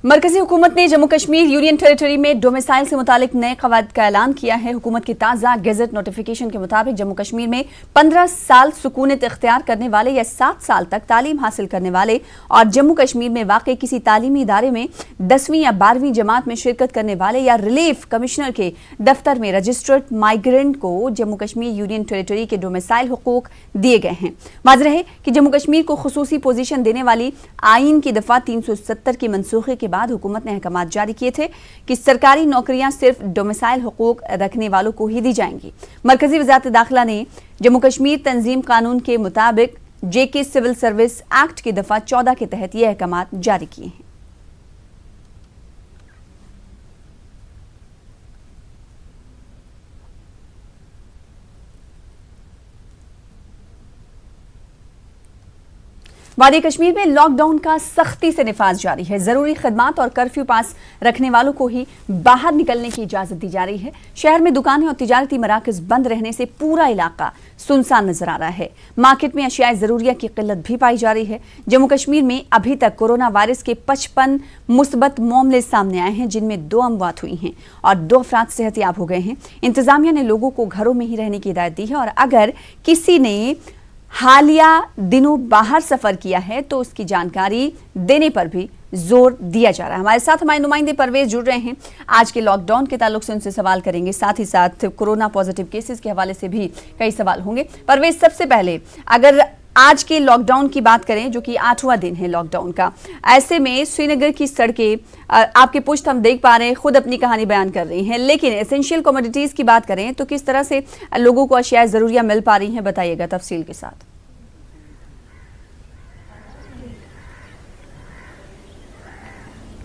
मरकजी हुकूमत ने जम्मू कश्मीर यूनियन टेरिटरी में डोमिसाइल से मुतालिक नए कवायद का ऐलान किया है। हुकूमत की ताज़ा गेजेट नोटिफिकेशन के मुताबिक जम्मू कश्मीर में 15 साल सुकूनत इख्तियार करने वाले या 7 साल तक तालीम हासिल करने वाले और जम्मू कश्मीर में वाक़ई किसी तालीमी इदारे में 10वीं या 12वीं जमात में शिरकत करने वाले या रिलीफ कमिश्नर के दफ्तर में रजिस्टर्ड माइग्रेंट को जम्मू कश्मीर यूनियन टेरिटरी के डोमिसाइल हुकूक दिए गए हैं। वाज़ेह है कि जम्मू कश्मीर को खुसूसी पोजीशन देने वाली आइन की दफा 370 की मनसूखे के बाद हुकूमत ने अहकाम जारी किए थे कि सरकारी नौकरियां सिर्फ डोमिसाइल हुकूक रखने वालों को ही दी जाएंगी। मरकजी वज़ारत दाखिला ने जम्मू कश्मीर तंजीम कानून के मुताबिक जेके सिविल सर्विस एक्ट की दफा 14 के तहत ये अहकाम जारी किए हैं। वादी कश्मीर में लॉकडाउन का सख्ती से निफाज जारी है। जरूरी खदमात और कर्फ्यू पास रखने वालों को ही बाहर निकलने की इजाजत दी जा रही है। शहर में दुकानें और तिजारती मराकज बंद रहने से पूरा इलाका सुनसान नजर आ रहा है। मार्केट में अशियाए जरूरिया की किल्लत भी पाई जा रही है। जम्मू कश्मीर में अभी तक कोरोना वायरस के 55 मुस्बत मामले सामने आए हैं, जिनमें 2 अमवात हुई हैं और 2 अफराद सेहतयाब हो गए हैं। इंतजामिया ने लोगों को घरों में ही रहने की हिदायत दी है और अगर किसी ने हालिया दिनों बाहर सफर किया है तो उसकी जानकारी देने पर भी जोर दिया जा रहा है। हमारे साथ हमारे नुमाइंदे परवेज जुड़ रहे हैं। आज के लॉकडाउन के ताल्लुक से उनसे सवाल करेंगे, साथ ही साथ कोरोना पॉजिटिव केसेस के हवाले से भी कई सवाल होंगे। परवेज, सबसे पहले अगर आज के लॉकडाउन की बात करें, जो कि 8वां दिन है लॉकडाउन का, ऐसे में श्रीनगर की सड़कें आपके पुष्ट हम देख पा रहे हैं, खुद अपनी कहानी बयान कर रही हैं, लेकिन एसेंशियल कमोडिटीज की बात करें तो किस तरह से लोगों को अशिया जरूरिया मिल पा रही हैं, बताइएगा तफसील के साथ।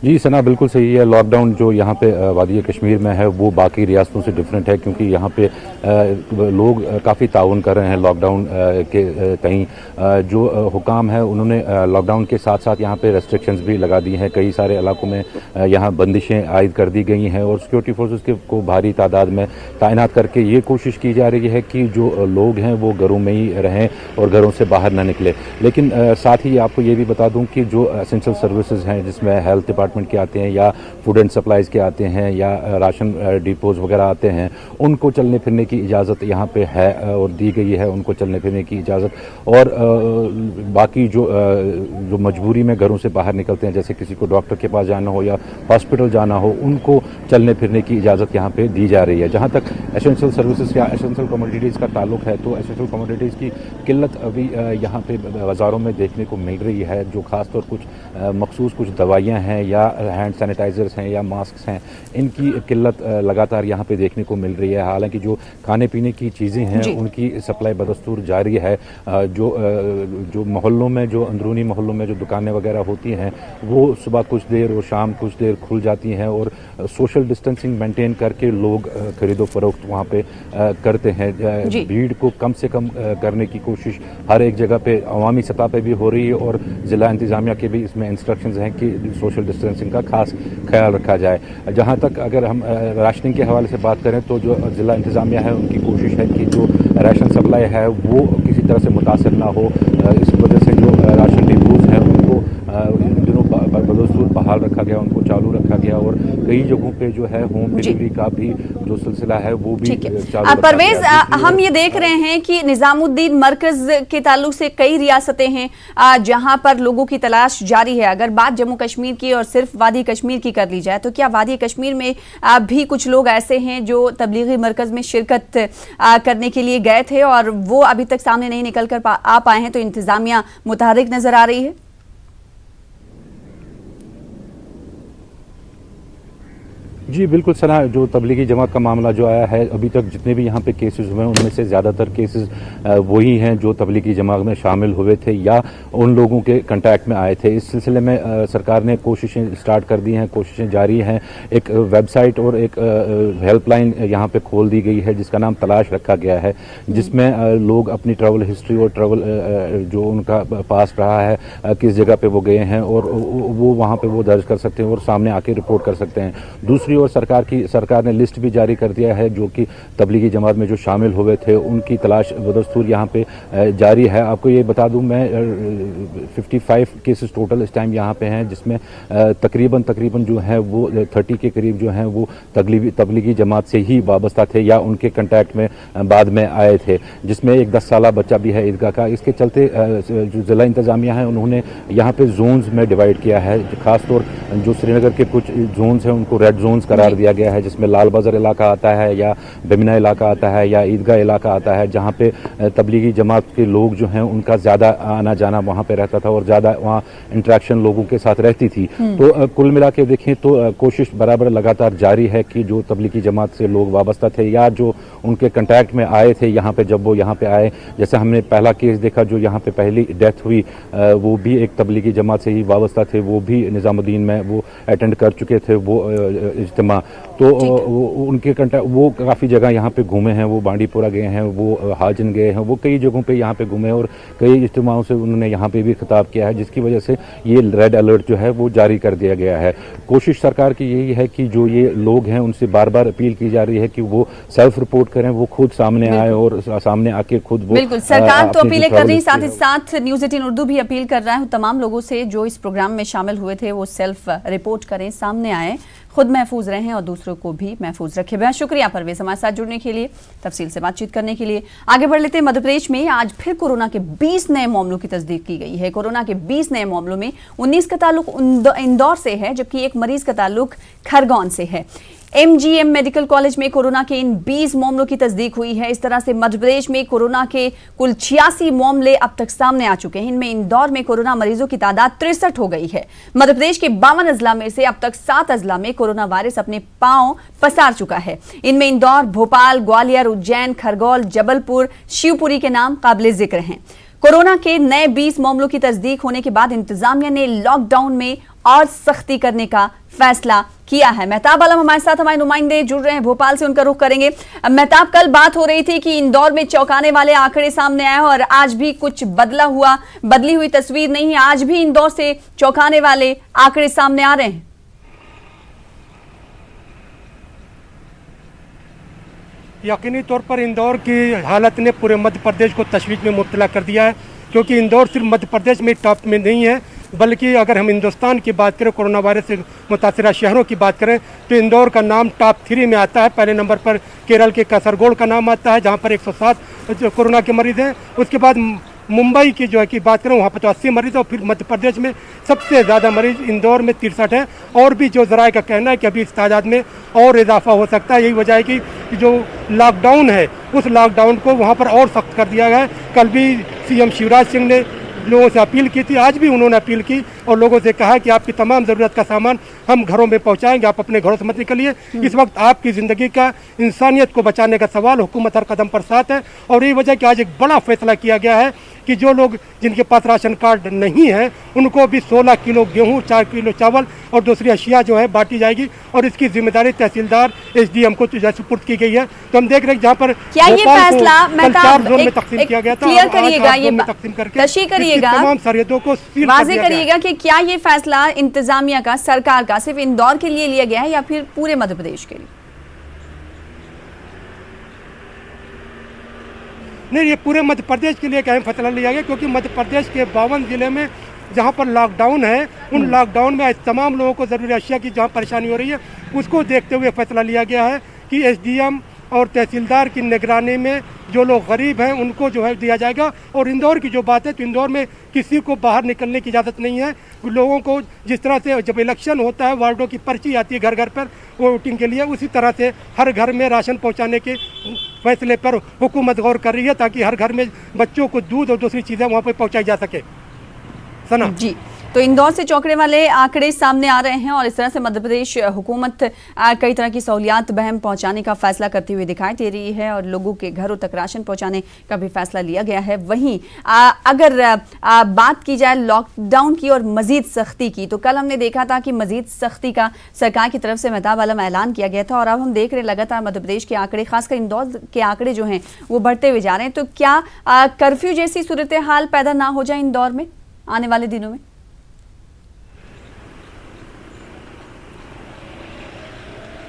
जी सना, बिल्कुल सही है। लॉकडाउन जो यहाँ पे वादी कश्मीर में है वो बाकी रियासतों से डिफरेंट है, क्योंकि यहाँ पे लोग काफ़ी ताउन कर रहे हैं लॉकडाउन के कहीं जो हुकाम है उन्होंने लॉकडाउन के साथ साथ यहाँ पे रेस्ट्रिक्शंस भी लगा दी हैं। कई सारे इलाकों में यहाँ बंदिशें आयद कर दी गई हैं और सिक्योरिटी फोर्सेस को भारी तादाद में तैनात करके ये कोशिश की जा रही है कि जो लोग हैं वो घरों में ही रहें और घरों से बाहर ना निकले। लेकिन साथ ही आपको ये भी बता दूँ कि जो एसेंशियल सर्विसेज हैं, जिसमें हेल्थ डिपार्टमेंट के आते हैं या फूड एंड सप्लाईज के आते हैं या राशन डिपोज वगैरह आते हैं, उनको चलने फिरने की इजाज़त यहाँ पे है और दी गई है, उनको चलने फिरने की इजाज़त। और बाकी जो मजबूरी में घरों से बाहर निकलते हैं, जैसे किसी को डॉक्टर के पास जाना हो या हॉस्पिटल जाना हो, उनको चलने फिरने की इजाज़त यहाँ पे दी जा रही है। जहाँ तक एसेंशियल सर्विसेज या एसेंशियल कमोडिटीज़ का ताल्लुक है तो एसेंशियल कमोडिटीज़ की किल्लत अभी यहाँ पे बाज़ारों में देखने को मिल रही है। जो खासतौर कुछ मखसूस कुछ दवाइयाँ हैं या हैंड सैनिटाइजर्स हैं या मास्क हैं, इनकी किल्लत लगातार यहाँ पे देखने को मिल रही है। हालांकि जो खाने पीने की चीज़ें हैं उनकी सप्लाई बदस्तूर जारी है। जो मोहल्लों में, जो अंदरूनी मोहल्लों में जो दुकानें वगैरह होती हैं वो सुबह कुछ देर और शाम कुछ देर खुल जाती हैं और सोशल डिस्टेंसिंग मेंटेन करके लोग खरीदो फरोख्त वहाँ पे करते हैं। भीड़ को कम से कम करने की कोशिश हर एक जगह पे अवामी सतह पे भी हो रही है और ज़िला इंतज़ामिया के भी इसमें इंस्ट्रक्शंस हैं कि सोशल डिस्टेंसिंग का खास ख्याल रखा जाए। जहाँ तक अगर हम राशनिंग के हवाले से बात करें तो जो ज़िला इंतज़ामिया है उनकी कोशिश है कि जो राशन सप्लाई है वो किसी तरह से मुतासर ना हो। इस वजह से जो राशन डिपोज हैं उनको इन दिनों बदस्तूर बहाल रखा गया, उनको चालू रखा गया और कई जगहों पे जो है होम डिलीवरी का भी जो सिलसिला है वो भी चालू। परवेज, हम ये देख रहे हैं कि निजामुद्दीन मरकज के ताल्लुक से कई रियासतें हैं जहां पर लोगों की तलाश जारी है। अगर बात जम्मू कश्मीर की और सिर्फ वादी कश्मीर की कर ली जाए तो क्या वादी कश्मीर में भी कुछ लोग ऐसे हैं जो तबलीगी मरकज में शिरकत करने के लिए गए थे और वो अभी तक सामने नहीं निकल कर आ पाए हैं, तो इंतजामिया मुतहर्रिक नजर आ रही है? जी बिल्कुल सना, जो तबलीगी जमात का मामला जो आया है, अभी तक जितने भी यहाँ पे केसेस हुए हैं उनमें से ज़्यादातर केसेस वही हैं जो तबलीगी जमात में शामिल हुए थे या उन लोगों के कंटैक्ट में आए थे। इस सिलसिले में सरकार ने कोशिशें स्टार्ट कर दी हैं, कोशिशें जारी हैं। एक वेबसाइट और एक हेल्पलाइन यहाँ पे खोल दी गई है जिसका नाम तलाश रखा गया है, जिसमें लोग अपनी ट्रैवल हिस्ट्री और ट्रैवल जो उनका पास रहा है, किस जगह पर वो गए हैं और वो वहाँ पर वो दर्ज कर सकते हैं और सामने आके रिपोर्ट कर सकते हैं। दूसरी और सरकार ने लिस्ट भी जारी कर दिया है जो कि तबलीगी जमात में जो शामिल हुए थे उनकी तलाश बदस्तूर यहाँ पे जारी है। आपको ये बता दूं मैं 55 केसेस टोटल इस टाइम यहाँ पे हैं, जिसमें तकरीबन जो है वो 30 के करीब जो हैं वो तबलीगी जमात से ही वाबस्ता थे या उनके कंटैक्ट में बाद में आए थे, जिसमें एक 10 साल बच्चा भी है ईदगाह का। इसके चलते जो जिला इंतजामिया है उन्होंने यहाँ पे जोन्स में डिवाइड किया है। खासतौर जो श्रीनगर के कुछ जोन्स हैं उनको रेड जोन्स करार दिया गया है, जिसमें लाल बाजार इलाका आता है या बेमिना इलाका आता है या ईदगाह इलाका आता है, जहाँ पे तबलीगी जमात के लोग जो हैं उनका ज़्यादा आना जाना वहाँ पे रहता था और ज़्यादा वहाँ इंटरेक्शन लोगों के साथ रहती थी। तो कुल मिला के देखें तो कोशिश बराबर लगातार जारी है कि जो तबलीगी जमात से लोग वाबस्ता थे या जो उनके कंटैक्ट में आए थे यहाँ पे, जब वो यहाँ पे आए, जैसे हमने पहला केस देखा जो यहाँ पे पहली डेथ हुई वो भी एक तबलीगी जमात से ही वाबस्ता थे, वो भी निज़ामुद्दीन में वो अटेंड कर चुके थे वो इज्तिमा। तो उनके कंटैक्ट वो काफ़ी जगह यहाँ पे घूमे हैं, वो बांडीपुरा गए हैं, वो हाजन गए हैं, वो कई जगहों पे यहाँ पे घूमे और कई इज्तिमाओं से उन्होंने यहाँ पे भी खिताब किया है, जिसकी वजह से ये रेड अलर्ट जो है वो जारी कर दिया गया है। कोशिश सरकार की यही है कि जो ये लोग हैं उनसे बार बार अपील की जा रही है कि वो सेल्फ रिपोर्ट करें, वो खुद सामने आए और सामने आके खुद वो बिल्कुल सरकार तो अपीलें कर रही, साथ ही साथ न्यूज़ 18 उर्दू भी अपील कर रहा है तमाम लोगों से जो इस प्रोग्राम में शामिल हुए थे वो सेल्फ रिपोर्ट करें, सामने आए, खुद महफूज रहें और दूसरों को भी महफूज रखें। बहुत शुक्रिया परवेज हमारे साथ जुड़ने के लिए, तफसील से बातचीत करने के लिए। आगे बढ़ लेते हैं। मध्य प्रदेश में आज फिर कोरोना के 20 नए मामलों की तस्दीक की गई है। कोरोना के 20 नए मामलों में 19 का ताल्लुक इंदौर से है, जबकि एक मरीज का ताल्लुक खरगोन से है। MGM मेडिकल कॉलेज में कोरोना के इन 20 मामलों की तस्दीक हुई है। इस तरह से मध्य प्रदेश में कोरोना के कुल 86 मामले अब तक सामने आ चुके हैं। इनमें इंदौर में कोरोना मरीजों की तादाद 63 हो गई है। मध्य प्रदेश के 52 अजला में से अब तक 7 अजला में कोरोना वायरस अपने पांव पसार चुका है। इनमें इंदौर, भोपाल, ग्वालियर, उज्जैन, खरगोन, जबलपुर, शिवपुरी के नाम काबिले जिक्र हैं। कोरोना के नए 20 मामलों की तस्दीक होने के बाद इंतजामिया ने लॉकडाउन में और सख्ती करने का फैसला किया है। मेहताब आलम हमारे साथ, हमारे नुमाइंदे जुड़ रहे हैं भोपाल से, उनका रुख करेंगे। मेहताब, कल बात हो रही थी कि इंदौर में चौंकाने वाले आंकड़े सामने आए और आज भी कुछ बदली हुई तस्वीर नहीं है। आज भी इंदौर से चौंकाने वाले आंकड़े सामने आ रहे हैं। यकीनी तौर पर इंदौर की हालत ने पूरे मध्य प्रदेश को तशवीश में मुब्तला कर दिया है, क्योंकि इंदौर सिर्फ मध्य प्रदेश में टॉप में नहीं है, बल्कि अगर हम हिंदुस्तान की बात करें, कोरोना वायरस से मुतासिरा शहरों की बात करें तो इंदौर का नाम टॉप 3 में आता है। पहले नंबर पर केरल के कासरगोड का नाम आता है, जहां पर 107 कोरोना के मरीज़ हैं। उसके बाद मुंबई की जो है की बात करें, वहाँ पर तो 80 मरीज़, और फिर मध्य प्रदेश में सबसे ज़्यादा मरीज़ इंदौर में 63 है। और भी जो ज़राए का कहना है कि अभी इस तादाद में और इजाफा हो सकता है। यही वजह है कि जो लॉकडाउन है उस लॉकडाउन को वहाँ पर और सख्त कर दिया गया है। कल भी CM शिवराज सिंह ने लोगों से अपील की थी, आज भी उन्होंने अपील की और लोगों से कहा कि आपकी तमाम ज़रूरत का सामान हम घरों में पहुंचाएंगे, आप अपने घरों से मत निकलिए। इस वक्त आपकी ज़िंदगी का, इंसानियत को बचाने का सवाल हुकूमत हर कदम पर साथ है। और यही वजह कि आज एक बड़ा फैसला किया गया है कि जो लोग जिनके पास राशन कार्ड नहीं है उनको भी 16 किलो गेहूँ, 4 किलो चावल और दूसरी अशिया जो है बांटी जाएगी, और इसकी जिम्मेदारी तहसीलदार SDM को सुपुर्द की गई है। तो हम देख रहे हैं जहाँ पर क्या ये फैसला 4 जोन में तकसीम किया गया था, क्लियर करिएगा, ये तकसीम करके तमाम सरहदों को सील वाज़ेह करिएगा कि क्या ये फैसला इंतजामिया का, सरकार का सिर्फ इंदौर के लिए लिया गया है या फिर पूरे मध्य प्रदेश के लिए? नहीं, ये पूरे मध्य प्रदेश के लिए एक अहम फैसला लिया गया, क्योंकि मध्य प्रदेश के 52 जिले में जहाँ पर लॉकडाउन है, उन लॉकडाउन में तमाम लोगों को ज़रूरी अशिया की जहाँ परेशानी हो रही है उसको देखते हुए फैसला लिया गया है कि SDM और तहसीलदार की निगरानी में जो लोग गरीब हैं उनको जो है दिया जाएगा। और इंदौर की जो बात है, तो इंदौर में किसी को बाहर निकलने की इजाज़त नहीं है। लोगों को जिस तरह से जब इलेक्शन होता है वार्डों की पर्ची आती है घर घर पर वोटिंग के लिए, उसी तरह से हर घर में राशन पहुंचाने के फैसले पर हुकूमत गौर कर रही है, ताकि हर घर में बच्चों को दूध और दूसरी चीज़ें वहाँ पर पहुँचाई जा सके। सना जी, तो इंदौर से चौंकने वाले आंकड़े सामने आ रहे हैं और इस तरह से मध्य प्रदेश हुकूमत कई तरह की सहूलियात बहम पहुंचाने का फैसला करती हुई दिखाई दे रही है और लोगों के घरों तक राशन पहुंचाने का भी फैसला लिया गया है। वहीं अगर बात की जाए लॉकडाउन की और मजीद सख्ती की, तो कल हमने देखा था कि मजीद सख्ती का सरकार की तरफ से मेहताब आलम ऐलान किया गया था और अब हम देख रहे लगातार मध्य प्रदेश के आंकड़े, खासकर इंदौर के आंकड़े जो हैं वो बढ़ते हुए जा रहे हैं। तो क्या कर्फ्यू जैसी सूरत हाल पैदा ना हो जाए इंदौर में आने वाले दिनों में?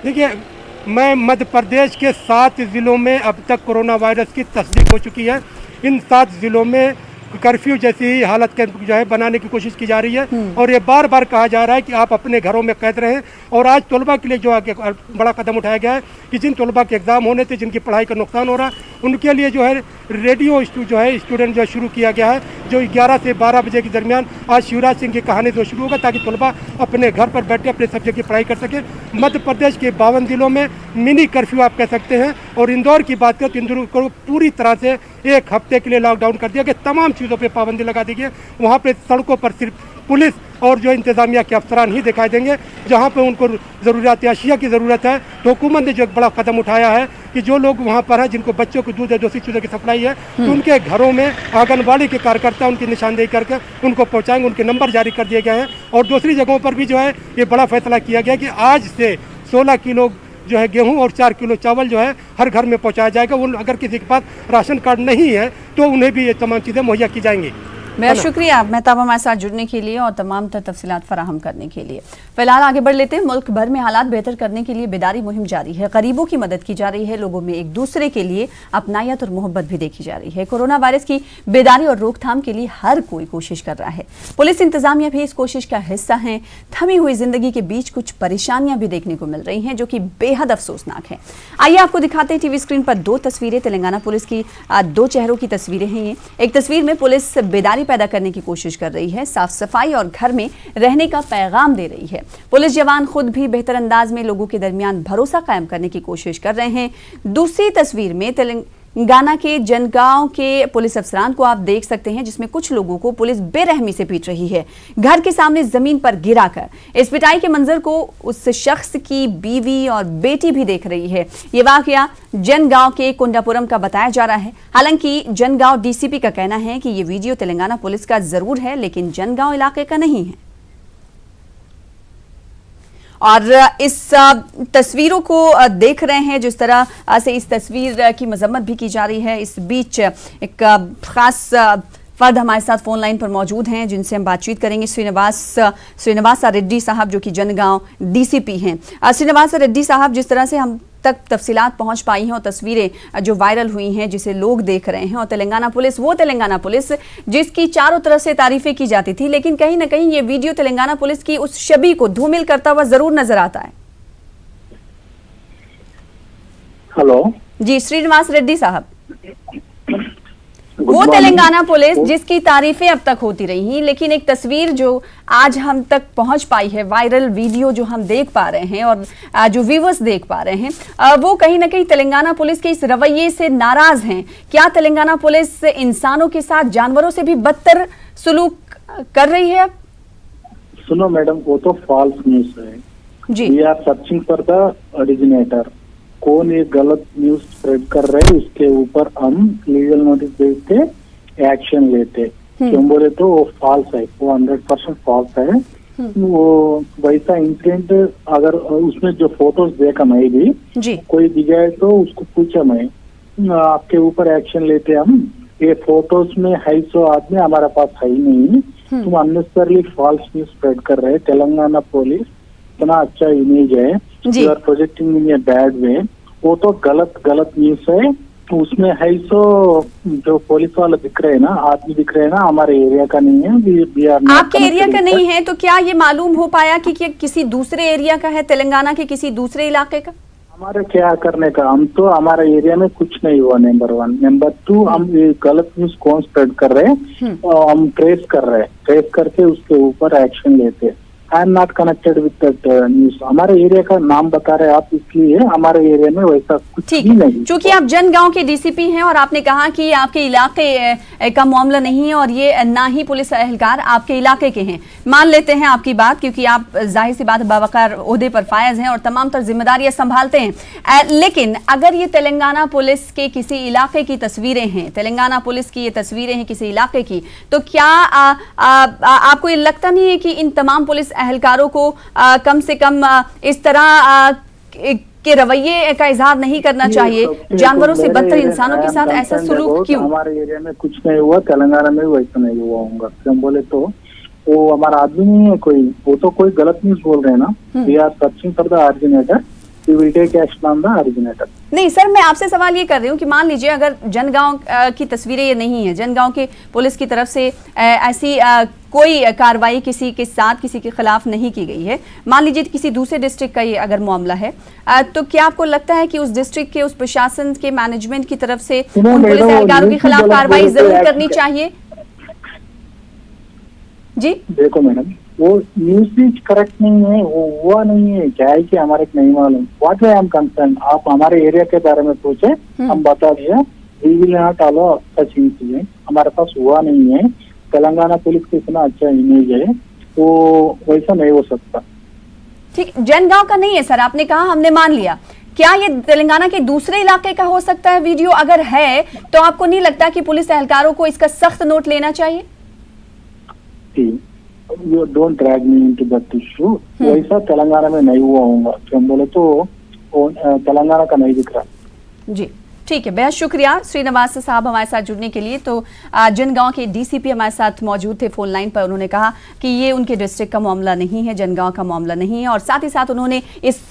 देखिए, मैं मध्य प्रदेश के 7 ज़िलों में अब तक कोरोना वायरस की तस्दीक हो चुकी है। इन 7 ज़िलों में कर्फ्यू जैसी ही हालत के जो है बनाने की कोशिश की जा रही है और ये बार बार कहा जा रहा है कि आप अपने घरों में कैद रहें। और आज तलबा के लिए जो आगे बड़ा कदम उठाया गया है कि जिन तलबा के एग्ज़ाम होने थे, जिनकी पढ़ाई का नुकसान हो रहा है, उनके लिए जो है रेडियो जो है स्टूडेंट जो शुरू किया गया है, जो 11 से 12 बजे के दरमियान आज शिवराज सिंह की कहानी जो शुरू होगा, ताकि तलबा अपने घर पर बैठे अपने सब्जेक्ट की पढ़ाई कर सकें। मध्य प्रदेश के 52 ज़िलों में मिनी कर्फ्यू आप कह सकते हैं। और इंदौर की बात करें तो इंदौर को पूरी तरह से 1 हफ्ते के लिए लॉकडाउन कर दिया गया, तमाम चीज़ों पे पाबंदी लगा दी गई। वहाँ पे सड़कों पर सिर्फ पुलिस और जो इंतज़ामिया के अफसरान ही दिखाई देंगे। जहाँ पे उनको ज़रूरियात अशिया की ज़रूरत है, तो हुकूमत ने जो एक बड़ा कदम उठाया है कि जो लोग वहाँ पर हैं, जिनको बच्चों को दूध या दूसरी चीज़ों की सप्लाई है, तो उनके घरों में आंगनबाड़ी के कार्यकर्ता उनकी निशानदेही करके उनको पहुँचाएंगे। उनके नंबर जारी कर दिए गए हैं। और दूसरी जगहों पर भी जो है ये बड़ा फैसला किया गया कि आज से 16 किलो जो है गेहूं और 4 किलो चावल जो है हर घर में पहुंचाया जाएगा। उन अगर किसी के पास राशन कार्ड नहीं है तो उन्हें भी ये तमाम चीज़ें मुहैया की जाएंगी। मेरा शुक्रिया मेहताब हमारे साथ जुड़ने के लिए और तमाम तफसीलात फराहम करने के लिए। फिलहाल आगे बढ़ लेते हैं। मुल्क भर में हालात बेहतर करने के लिए बेदारी मुहिम जारी है। गरीबों की मदद की जा रही है। लोगों में एक दूसरे के लिए अपनायत और मोहब्बत भी देखी जा रही है। कोरोना वायरस की बेदारी और रोकथाम के लिए हर कोई कोशिश कर रहा है। पुलिस इंतजामिया भी इस कोशिश का हिस्सा है। थमी हुई जिंदगी के बीच कुछ परेशानियां भी देखने को मिल रही हैं, जो कि बेहद अफसोसनाक है। आइए आपको दिखाते हैं टीवी स्क्रीन पर 2 तस्वीरें। तेलंगाना पुलिस की 2 चेहरों की तस्वीरें हैं ये। एक तस्वीर में पुलिस बेदारी पैदा करने की कोशिश कर रही है, साफ सफाई और घर में रहने का पैगाम दे रही है। पुलिस जवान खुद भी बेहतर अंदाज में लोगों के दरमियान भरोसा कायम करने की कोशिश कर रहे हैं। दूसरी तस्वीर में तेलंगाना के जनगांव के पुलिस अफसरान को आप देख सकते हैं, जिसमें कुछ लोगों को पुलिस बेरहमी से पीट रही है, घर के सामने जमीन पर गिराकर। इस पिटाई के मंजर को उस शख्स की बीवी और बेटी भी देख रही है। ये वाकया जनगांव के कुंडापुरम का बताया जा रहा है। हालांकि जनगांव डीसीपी का कहना है कि ये वीडियो तेलंगाना पुलिस का जरूर है, लेकिन जनगांव इलाके का नहीं है। और इस तस्वीरों को देख रहे हैं, जिस तरह से इस तस्वीर की मजम्मत भी की जा रही है। इस बीच एक खास फर्द हमारे साथ फोन लाइन पर मौजूद हैं, जिनसे हम बातचीत करेंगे। श्रीनिवास रेड्डी साहब, जो कि जनगांव डीसीपी हैं। श्रीनिवास रेड्डी साहब, जिस तरह से हम तक तफसीलात पहुंच पाई हैं और तस्वीरें जो वायरल हुई हैं, जिसे लोग देख रहे हैं, और तेलंगाना पुलिस, वो तेलंगाना पुलिस जिसकी चारों तरफ से तारीफें की जाती थी, लेकिन कहीं ना कहीं ये वीडियो तेलंगाना पुलिस की उस छवि को धूमिल करता हुआ जरूर नजर आता है। हेलो जी श्रीनिवास रेड्डी साहब, वो तेलंगाना पुलिस जिसकी तारीफें अब तक होती रही, लेकिन एक तस्वीर जो आज हम तक पहुंच पाई है, वायरल वीडियो जो हम देख पा रहे हैं और जो व्यूअर्स देख पा रहे हैं, वो कहीं ना कहीं तेलंगाना पुलिस के इस रवैये से नाराज हैं। क्या तेलंगाना पुलिस इंसानों के साथ जानवरों से भी बदतर सुलूक कर रही है? सुनो मैडम, वो तो फॉल्स न्यूज है जी। We are searching for the originator. कौन ये गलत न्यूज स्प्रेड कर रहे हैं, उसके ऊपर हम लीगल नोटिस भेजते, एक्शन लेते। क्यों बोले तो वो फॉल्स है, वो 100% फॉल्स है। वो वैसा इंसिडेंट अगर उसमें जो फोटोज देखा मैं भी जी, कोई दिखाए तो उसको पूछा मैं, आपके ऊपर एक्शन लेते हम। ये फोटोज में है सो आदमी हमारे पास है ही नहीं, तुम अननेसेसरली फॉल्स न्यूज स्प्रेड कर रहे हैं। तेलंगाना पुलिस इतना अच्छा इमेज है, you are projecting in a bad way. वो तो गलत न्यूज है। उसमें है सो जो पुलिस वाले दिख रहे हैं ना, आदमी दिख रहे हैं ना, हमारे एरिया का नहीं है। आपके एरिया का नहीं है तो क्या ये मालूम हो पाया कि किसी दूसरे एरिया का है, तेलंगाना के किसी दूसरे इलाके का? हमारे क्या करने का, हम तो हमारे एरिया में कुछ नहीं हुआ, नंबर 1। नंबर 2, हम ये गलत न्यूज कौन स्प्रेड कर रहे हैं और हम ट्रेस कर रहे हैं, ट्रेस करके उसके ऊपर एक्शन लेते हैं। I am not connected with that news. हमारे एरिया का नाम बता रहे हैं आप, इसलिए हमारे एरिया में वैसा कुछ ही नहीं। चूंकि आप जनगांव के डीसीपी हैं और आपने कहा कि आपके इलाके का मामला नहीं है और ये ना ही पुलिस एहलकार आपके इलाके के हैं, मान लेते हैं आपकी बात, क्योंकि आप जाहिर सी बात बावकार ओहदे पर फायज हैं और तमाम तर जिम्मेदारियां संभालते हैं। लेकिन अगर ये तेलंगाना पुलिस के किसी इलाके की तस्वीरें हैं, तेलंगाना पुलिस की ये तस्वीरें हैं किसी इलाके की, तो क्या आपको ये लगता नहीं है कि इन तमाम पुलिस एहलकारों को कम से कम इस तरह के रवैये का इजहार नहीं करना चाहिए? जानवरों से बदतर इंसानों के साथ ऐसा सुलूक क्यों? हमारे एरिया में कुछ नहीं हुआ, तेलंगाना में भी वैसा नहीं हुआ होगा। क्यों बोले तो वो हमारा आदमी नहीं है कोई, वो तो कोई गलत न्यूज बोल रहे हैं ना। We are searching for the originator, we will take action on the originator. नहीं सर, मैं आपसे सवाल ये कर रही हूँ कि मान लीजिए अगर जनगांव की तस्वीरें ये नहीं है, जनगांव के पुलिस की तरफ से ऐसी कोई कार्रवाई किसी के साथ, किसी के खिलाफ नहीं की गई है, मान लीजिए किसी दूसरे डिस्ट्रिक्ट का ये अगर मामला है, तो क्या आपको लगता है कि उस डिस्ट्रिक्ट के उस प्रशासन के मैनेजमेंट की तरफ से उन पुलिस एहलकारों के खिलाफ कार्रवाई जरूर करनी चाहिए? जी देखो मैडम, वो न्यूज भी करेक्ट नहीं है, वो हुआ नहीं है, क्या है कि हमारे को नहीं मालूम। व्हाट आई एम कंसर्न, आप हमारे एरिया के बारे में पूछे, हम बता दिया, we will not allow such incident, हमारे पास हुआ नहीं है। तेलंगाना पुलिस का इतना अच्छा इमेज है, तो वैसा नहीं हो सकता। ठीक, जनगांव का नहीं है सर, आपने कहा, हमने मान लिया। क्या ये तेलंगाना के दूसरे इलाके का हो सकता है वीडियो? अगर है तो आपको नहीं लगता कि पुलिस एहलकारों को इसका सख्त नोट लेना चाहिए? You don't drag me into that issue. वैसा तेलंगाना में नहीं हुआ होगा, क्यों बोले तो तेलंगाना का नहीं दिख रहा। जी ठीक है, बेहद शुक्रिया श्रीनिवास साहब हमारे साथ जुड़ने के लिए। तो जनगांव के डीसीपी हमारे साथ मौजूद थे फोन लाइन पर। उन्होंने कहा कि ये उनके डिस्ट्रिक्ट का मामला नहीं है, जनगांव का मामला नहीं है, और साथ ही साथ उन्होंने इस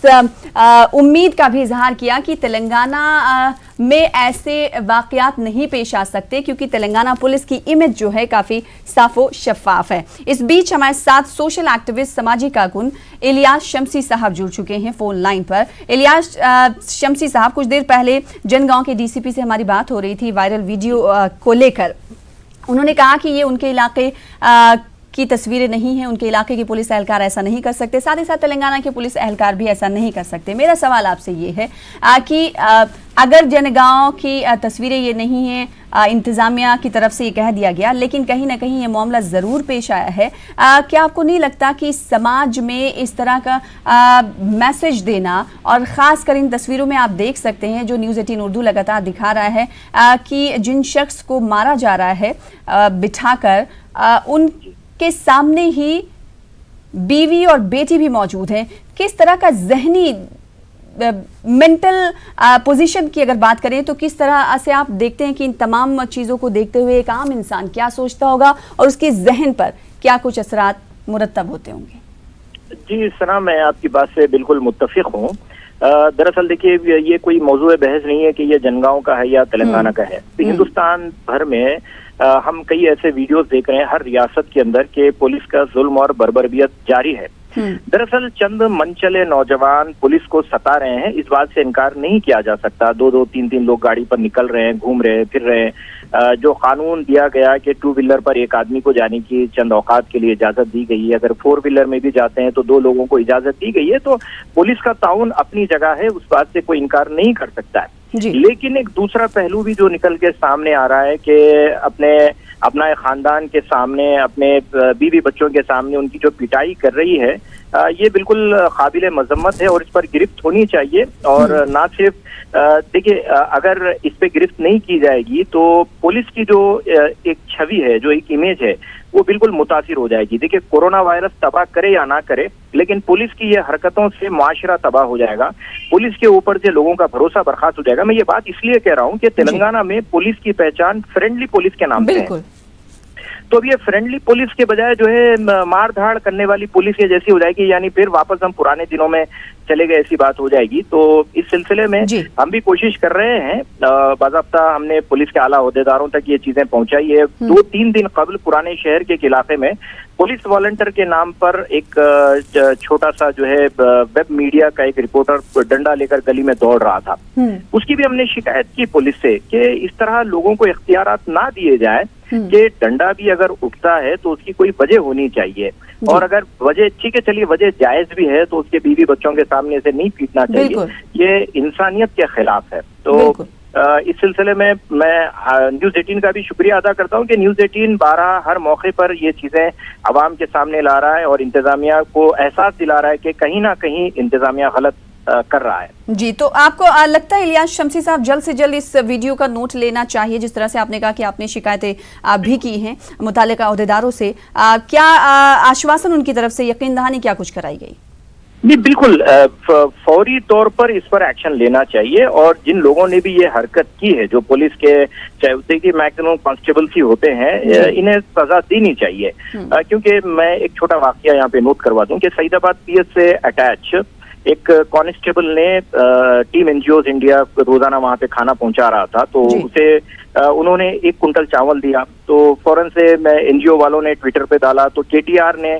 उम्मीद का भी इजहार किया कि तेलंगाना में ऐसे वाकयात नहीं पेश आ सकते, क्योंकि तेलंगाना पुलिस की इमेज जो है काफ़ी साफो शफाफ है। इस बीच हमारे साथ सोशल एक्टिविस्ट, सामाजिक कारकुन इलियास शम्सी साहब जुड़ चुके हैं फोन लाइन पर। इलियास शम्सी साहब, कुछ देर पहले जनगांव के डीसीपी से हमारी बात हो रही थी वायरल वीडियो को लेकर। उन्होंने कहा कि ये उनके इलाके की तस्वीरें नहीं हैं, उनके इलाके के पुलिस एहलकार ऐसा नहीं कर सकते, साथ ही साथ तेलंगाना के पुलिस एहलकार भी ऐसा नहीं कर सकते। मेरा सवाल आपसे ये है कि अगर जनगांव की तस्वीरें ये नहीं हैं, इंतज़ामिया की तरफ से ये कह दिया गया, लेकिन कहीं ना कहीं ये मामला ज़रूर पेश आया है, क्या आपको नहीं लगता कि समाज में इस तरह का मैसेज देना, और ख़ास कर इन तस्वीरों में आप देख सकते हैं जो न्यूज़ 18 उर्दू लगातार दिखा रहा है कि जिन शख्स को मारा जा रहा है बिठाकर, उनके सामने ही बीवी और बेटी भी मौजूद हैं, किस तरह का जहनी मेंटल पोजीशन की अगर बात करें तो किस तरह से आप देखते हैं कि इन तमाम चीज़ों को देखते हुए एक आम इंसान क्या सोचता होगा और उसके जहन पर क्या कुछ असरात मुरतब होते होंगे? जी सना, मैं आपकी बात से बिल्कुल मुत्तफिक हूँ। दरअसल देखिए, ये कोई मौजूद बहस नहीं है कि ये जनगांव का है या तेलंगाना का है। तो हिंदुस्तान भर में हम कई ऐसे वीडियोस देख रहे हैं हर रियासत के अंदर कि पुलिस का जुल्म और बर्बरियत जारी है। दरअसल चंद मनचले नौजवान पुलिस को सता रहे हैं, इस बात से इनकार नहीं किया जा सकता। 2-2, 3-3 लोग गाड़ी पर निकल रहे हैं, घूम रहे हैं, फिर रहे हैं। जो कानून दिया गया कि 2 व्हीलर पर एक आदमी को जाने की चंद औकात के लिए इजाजत दी गई है, अगर 4 व्हीलर में भी जाते हैं तो 2 लोगों को इजाजत दी गई है, तो पुलिस का ताउन अपनी जगह है, उस बात से कोई इनकार नहीं कर सकता है। लेकिन एक दूसरा पहलू भी जो निकल के सामने आ रहा है कि अपना खानदान के सामने, अपने बीवी बच्चों के सामने उनकी जो पिटाई कर रही है, ये बिल्कुल काबिल मजम्मत है और इस पर गिरफ्त होनी चाहिए। और ना सिर्फ देखिए, अगर इस पे गिरफ्त नहीं की जाएगी तो पुलिस की जो एक छवि है, जो एक इमेज है, वो बिल्कुल मुतासिर हो जाएगी। देखिए, कोरोना वायरस तबाह करे या ना करे, लेकिन पुलिस की ये हरकतों से मुआशरा तबाह हो जाएगा, पुलिस के ऊपर से लोगों का भरोसा बर्खास्त हो जाएगा। मैं ये बात इसलिए कह रहा हूँ कि तेलंगाना में पुलिस की पहचान फ्रेंडली पुलिस के नाम से है। तो अब ये फ्रेंडली पुलिस के बजाय जो है मार धाड़ करने वाली पुलिस ये जैसी हो जाएगी, यानी फिर वापस हम पुराने दिनों में चले गए, ऐसी बात हो जाएगी। तो इस सिलसिले में हम भी कोशिश कर रहे हैं, बाज़ाब्ता हमने पुलिस के आला ओहदेदारों तक ये चीजें पहुंचाई है। 2-3 दिन कबल पुराने शहर के एक इलाके में पुलिस वॉलंटियर के नाम पर एक छोटा सा जो है वेब मीडिया का एक रिपोर्टर डंडा लेकर गली में दौड़ रहा था। उसकी भी हमने शिकायत की पुलिस से कि इस तरह लोगों को इख्तियारात ना दिए जाए कि डंडा भी अगर उठता है तो उसकी कोई वजह होनी चाहिए, और अगर वजह ठीक है, चलिए वजह जायज भी है, तो उसके बीवी बच्चों के सामने से नहीं पीटना चाहिए, ये इंसानियत के खिलाफ है। तो इस सिलसिले में मैं न्यूज़ 18 का भी शुक्रिया अदा करता हूं कि न्यूज़ 18 12 हर मौके पर ये चीजें आवाम के सामने ला रहा है और इंतजामिया को एहसास दिला रहा है कि कहीं ना कहीं इंतजामिया गलत कर रहा है। जी, तो आपको लगता है इलियास शम्सी साहब जल्द से जल्द इस वीडियो का नोट लेना चाहिए, जिस तरह से आपने कहा कि आपने शिकायतें भी की हैं मुतालिका अहदेदारों से, क्या आश्वासन उनकी तरफ से, यकीन दहानी क्या कुछ कराई गई? नहीं, बिल्कुल फौरी तौर पर इस पर एक्शन लेना चाहिए, और जिन लोगों ने भी ये हरकत की है, जो पुलिस के चाहे उससे की मैक्सिमम कांस्टेबल्स ही होते हैं, इन्हें सजा देनी चाहिए। क्योंकि मैं एक छोटा वाकया यहाँ पे नोट करवा दूं कि सईदाबाद पीएस से अटैच एक कांस्टेबल ने टीम एनजीओज इंडिया रोजाना वहां पे खाना पहुंचा रहा था, तो उसे उन्होंने 1 कुंटल चावल दिया। तो फौरन से मैं एनजीओ वालों ने ट्विटर पे डाला, तो केटीआर ने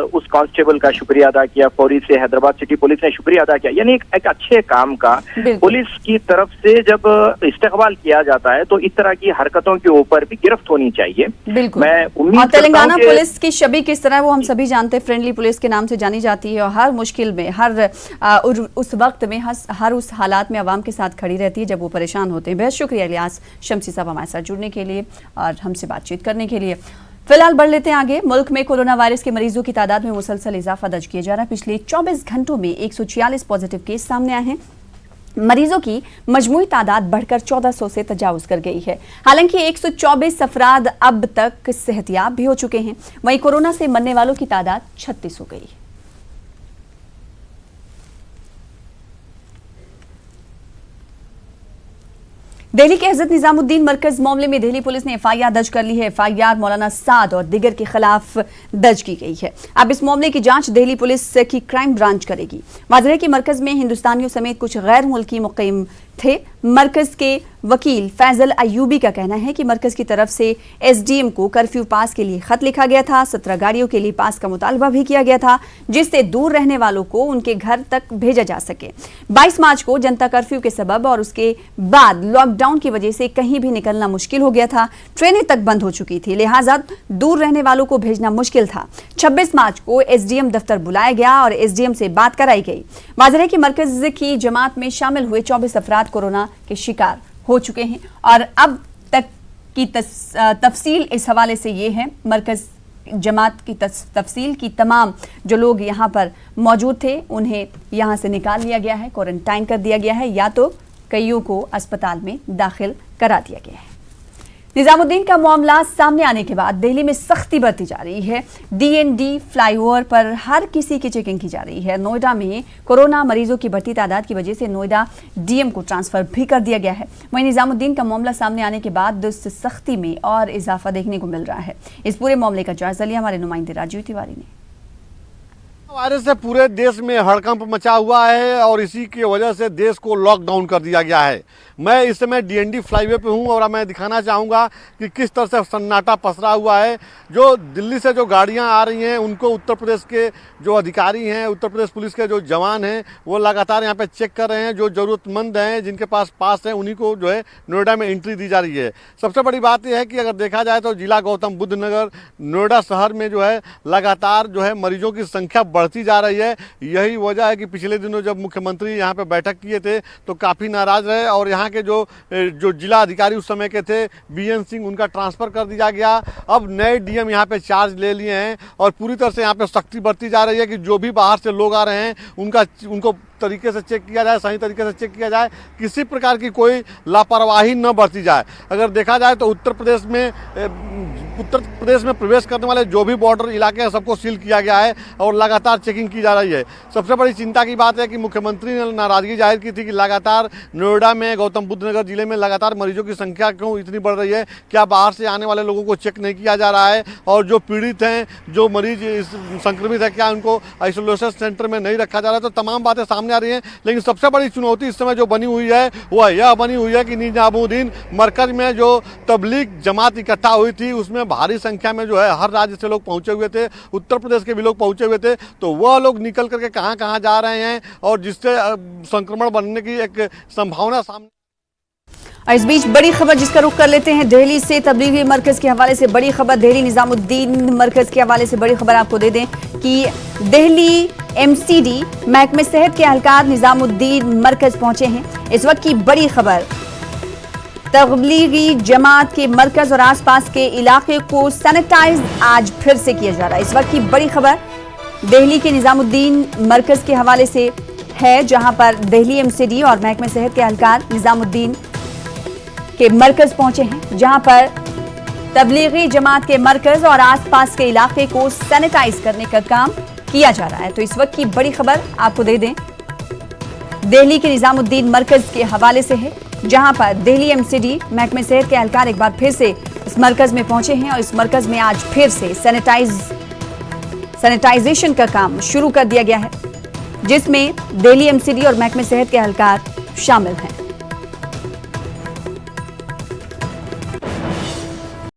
उस कांस्टेबल का शुक्रिया अदा किया, फौरी से हैदराबाद सिटी पुलिस ने शुक्रिया अदा किया। यानी एक अच्छे काम का पुलिस की तरफ से जब इस्तेकबाल किया जाता है तो इस तरह की हरकतों के ऊपर भी गिरफ्त होनी चाहिए। बिल्कुल। मैं उम्मीद और तेलंगाना पुलिस की छवि किस तरह वो हम सभी जानते हैं, फ्रेंडली पुलिस के नाम से जानी जाती है और हर मुश्किल में, हर उस वक्त में, हर उस हालात में आवाम के साथ खड़ी रहती है जब वो परेशान होते हैं। बेहद शुक्रिया इलियास शमसी साहब हमारे साथ जुड़ने के लिए और हमसे बातचीत करने के लिए। फिलहाल बढ़ लेते हैं आगे। मुल्क में कोरोना वायरस के मरीजों की तादाद में मुसलसल इजाफा दर्ज किया जा रहा है। पिछले 24 घंटों में 146 पॉजिटिव केस सामने आए हैं। मरीजों की मजमूई तादाद बढ़कर 1400 से तजावुज कर गई है। हालांकि 124 अफराद अब तक सेहतियाब भी हो चुके हैं। वहीं कोरोना से मरने वालों की तादाद 36 हो गई है। दिल्ली के हजरत निजामुद्दीन मरकज मामले में दिल्ली पुलिस ने एफआईआर दर्ज कर ली है। एफआईआर मौलाना साद और दिगर के खिलाफ दर्ज की गई है। अब इस मामले की जांच दिल्ली पुलिस की क्राइम ब्रांच करेगी। वाज़ेह है कि मरकज में हिंदुस्तानियों समेत कुछ गैर मुल्की मुकीम थे। मरकज के वकील फैजल अयूबी का कहना है कि मरकज की तरफ से एसडीएम को कर्फ्यू पास के लिए खत लिखा गया था। 17 गाड़ियों के लिए पास का मुतालबा भी किया गया था, जिससे दूर रहने वालों को उनके घर तक भेजा जा सके। 22 मार्च को जनता कर्फ्यू के सबब और उसके बाद लॉकडाउन की वजह से कहीं भी निकलना मुश्किल हो गया था। ट्रेनें तक बंद हो चुकी थी, लिहाजा दूर रहने वालों को भेजना मुश्किल था। 26 मार्च को एसडीएम दफ्तर बुलाया गया और एसडीएम से बात कराई गई। वाज़ेह है कि मरकज की जमात में शामिल हुए 24 अफराद कोरोना के शिकार हो चुके हैं और अब तक की तफसील इस हवाले से ये है। मरकज जमात की तफसील की तमाम जो लोग यहाँ पर मौजूद थे उन्हें यहाँ से निकाल लिया गया है, क्वारंटाइन कर दिया गया है, या तो कईयों को अस्पताल में दाखिल करा दिया गया है। निजामुद्दीन का मामला सामने आने के बाद दिल्ली में सख्ती बरती जा रही है। डीएनडी फ्लाईओवर पर हर किसी की चेकिंग की जा रही है। नोएडा में कोरोना मरीजों की बढ़ती तादाद की वजह से नोएडा डीएम को ट्रांसफर भी कर दिया गया है। वहीं निजामुद्दीन का मामला सामने आने के बाद सख्ती में और इजाफा देखने को मिल रहा है। इस पूरे मामले का जायजा लिया हमारे नुमाइंदे राजीव तिवारी ने। वायरस से पूरे देश में हड़कंप मचा हुआ है और इसी की वजह से देश को लॉकडाउन कर दिया गया है। मैं इस समय डीएनडी फ्लाईवे पे हूं और मैं दिखाना चाहूँगा कि किस तरह से सन्नाटा पसरा हुआ है। जो दिल्ली से जो गाड़ियां आ रही हैं उनको उत्तर प्रदेश के जो अधिकारी हैं, उत्तर प्रदेश पुलिस के जो जवान हैं, वो लगातार यहाँ पे चेक कर रहे हैं। जो ज़रूरतमंद हैं, जिनके पास पास है, उन्हीं को जो है नोएडा में एंट्री दी जा रही है। सबसे बड़ी बात यह है कि अगर देखा जाए तो जिला गौतम बुद्ध नगर नोएडा शहर में जो है लगातार जो है मरीजों की संख्या बढ़ती जा रही है। यही वजह है कि पिछले दिनों जब मुख्यमंत्री यहाँ पे बैठक किए थे तो काफ़ी नाराज रहे और यहाँ के जो जिला अधिकारी उस समय के थे बीएन सिंह, उनका ट्रांसफर कर दिया गया। अब नए डीएम यहाँ पे चार्ज ले लिए हैं और पूरी तरह से यहाँ पे सख्ती बरती जा रही है कि जो भी बाहर से लोग आ रहे हैं उनको तरीके से चेक किया जाए, सही तरीके से चेक किया जाए, किसी प्रकार की कोई लापरवाही न बरती जाए। अगर देखा जाए तो उत्तर प्रदेश में प्रवेश करने वाले जो भी बॉर्डर इलाके हैं सबको सील किया गया है और लगातार चेकिंग की जा रही है। सबसे बड़ी चिंता की बात है कि मुख्यमंत्री ने नाराजगी जाहिर की थी कि लगातार नोएडा में, गौतम बुद्ध नगर जिले में लगातार मरीजों की संख्या क्यों इतनी बढ़ रही है, क्या बाहर से आने वाले लोगों को चेक नहीं किया जा रहा है और जो पीड़ित हैं, जो मरीज संक्रमित है, क्या उनको आइसोलेशन सेंटर में नहीं रखा जा रहा है। तो तमाम बातें सामने आ रही हैं, लेकिन सबसे बड़ी चुनौती इस समय जो बनी हुई है वह यह बनी हुई है कि निजामुद्दीन मरकज में जो तबलीग जमात इकट्ठा हुई थी उसमें भारी संख्या में जो है हर राज्य से लोग पहुंचे हुए थे, उत्तर प्रदेश के भी लोग पहुंचे हुए थे। तो वह लोग निकल करके कहां कहां जा रहे हैं और जिससे संक्रमण बनने की एक संभावना सामने। इस बीच बड़ी खबर जिसका रुख कर लेते हैं दिल्ली से। तबलीगी मरकज के हवाले से बड़ी खबर, दिल्ली निजामुद्दीन मरकज के हवाले से बड़ी खबर आपको दे दें कि दिल्ली एमसीडी महकमे सेहत के एहलकार निजामुद्दीन मरकज पहुंचे हैं। इस वक्त की बड़ी खबर, तबलीगी जमात के मरकज और आसपास के इलाके को सैनिटाइज आज फिर से किया जा रहा है। इस वक्त की बड़ी खबर दिल्ली के निजामुद्दीन मरकज के हवाले से है, जहां पर दिल्ली एमसीडी और महकमे सेहत के एहलकार निजामुद्दीन के मरकज पहुंचे हैं, जहां पर तबलीगी जमात के मरकज और आसपास के इलाके को सैनिटाइज करने का काम किया जा रहा है। तो इस वक्त की बड़ी खबर आपको दे दें दिल्ली के निजामुद्दीन मरकज के हवाले से है, जहां पर दिल्ली एमसीडी महकमे सेहत के एहलकार एक बार फिर से इस मरकज में पहुंचे हैं और इस मरकज में आज फिर से सैनिटाइजेशन का काम शुरू कर दिया गया है। जिसमें दिल्ली एमसीडी और महकमे सेहत के एहलकार शामिल हैं।